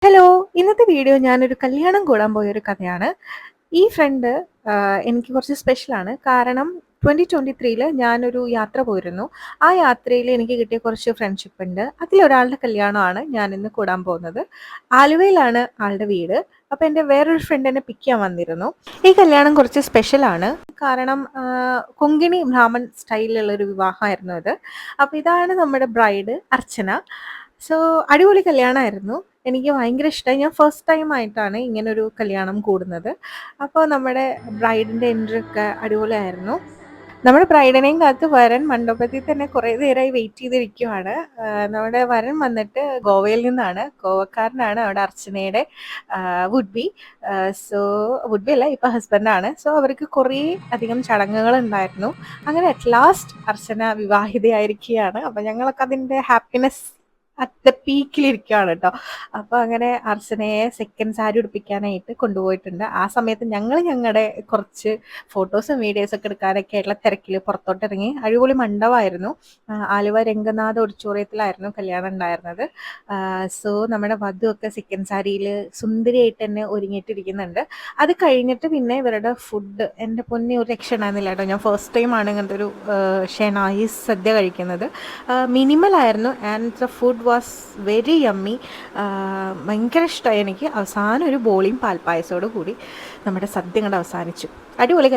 Hello! ഇന്നത്തെ video ഞാനൊരു കല്യാണം കൂടാൻ പോയൊരു കഥയാണ്. ഈ ഫ്രണ്ട് എനിക്ക് കുറച്ച് സ്പെഷ്യലാണ്. കാരണം 2023 ഞാനൊരു യാത്ര പോയിരുന്നു. ആ യാത്രയിൽ എനിക്ക് കിട്ടിയ കുറച്ച് ഫ്രണ്ട്ഷിപ്പ് ഉണ്ട്. അതിലൊരാളുടെ കല്യാണമാണ് ഞാനിന്ന് കൂടാൻ പോകുന്നത്. ആലുവയിലാണ് ആളുടെ വീട്. അപ്പോൾ എൻ്റെ വേറൊരു ഫ്രണ്ട് എന്നെ പിക്ക് ചെയ്യാൻ വന്നിരുന്നു. ഈ കല്യാണം കുറച്ച് സ്പെഷ്യലാണ്. കാരണം കൊങ്കിണി ബ്രാഹ്മൺ സ്റ്റൈലിലുള്ളൊരു വിവാഹമായിരുന്നു ഇത്. അപ്പോൾ ഇതാണ് നമ്മുടെ ബ്രൈഡ് അർച്ചന. സോ അടിപൊളി കല്യാണമായിരുന്നു. എനിക്ക് ഭയങ്കര ഇഷ്ടമായി. ഞാൻ ഫസ്റ്റ് ടൈം ആയിട്ടാണ് ഇങ്ങനൊരു കല്യാണം കൂടുന്നത്. അപ്പോൾ നമ്മുടെ ബ്രൈഡിൻ്റെ എൻട്രി ഒക്കെ അടിപൊളിയായിരുന്നു. നമ്മുടെ ബ്രൈഡിനെയും കാത്ത് വരൻ മണ്ഡപത്തിൽ തന്നെ കുറേ നേരമായി വെയിറ്റ് ചെയ്തിരിക്കുവാണ്. നമ്മുടെ വരൻ വന്നിട്ട് ഗോവയിൽ നിന്നാണ്. ഗോവക്കാരനാണ് അവിടെ അർച്ചനയുടെ would be. So would be അല്ല, ഇപ്പോൾ ഹസ്ബൻഡാണ്. സോ അവർക്ക് കുറേ അധികം ചടങ്ങുകളുണ്ടായിരുന്നു. അങ്ങനെ അറ്റ് ലാസ്റ്റ് അർച്ചന വിവാഹിതയായിരിക്കുകയാണ്. അപ്പോൾ ഞങ്ങളൊക്കെ അതിൻ്റെ ഹാപ്പിനെസ് അറ്റ് ദ പീക്കിലിരിക്കുകയാണ് കേട്ടോ. അപ്പോൾ അങ്ങനെ അർച്ചനയെ സെക്കൻഡ് സാരി ഉടുപ്പിക്കാനായിട്ട് കൊണ്ടുപോയിട്ടുണ്ട്. ആ സമയത്ത് ഞങ്ങളുടെ കുറച്ച് ഫോട്ടോസും വീഡിയോസൊക്കെ എടുക്കാനൊക്കെ ആയിട്ടുള്ള തിരക്കിൽ പുറത്തോട്ടിറങ്ങി. അടിപൊളി മണ്ഡപമായിരുന്നു. ആലുവ രംഗനാഥ ഓഡിറ്റോറിയത്തിലായിരുന്നു കല്യാണം ഉണ്ടായിരുന്നത്. സോ നമ്മുടെ വധുവൊക്കെ സെക്കൻഡ് സാരിയിൽ സുന്ദരിയായിട്ട് തന്നെ ഒരുങ്ങിയിട്ടിരിക്കുന്നുണ്ട്. അത് കഴിഞ്ഞിട്ട് പിന്നെ ഇവരുടെ ഫുഡ് എൻ്റെ പൊന്നി ഒരു രക്ഷ ഉണ്ടായിരുന്നില്ല കേട്ടോ. ഞാൻ ഫസ്റ്റ് ടൈമാണ് ഇങ്ങനത്തെ ഒരു ഷെനായി സദ്യ കഴിക്കുന്നത്. മിനിമലായിരുന്നു and the food was very yummy. ഭയങ്കര ഇഷ്ടമായി എനിക്ക്. അവസാനം ഒരു ബോളിയും പാൽപ്പായസോട് കൂടി നമ്മുടെ സദ്യ കണ്ട് അവസാനിച്ചു. അടിപൊളി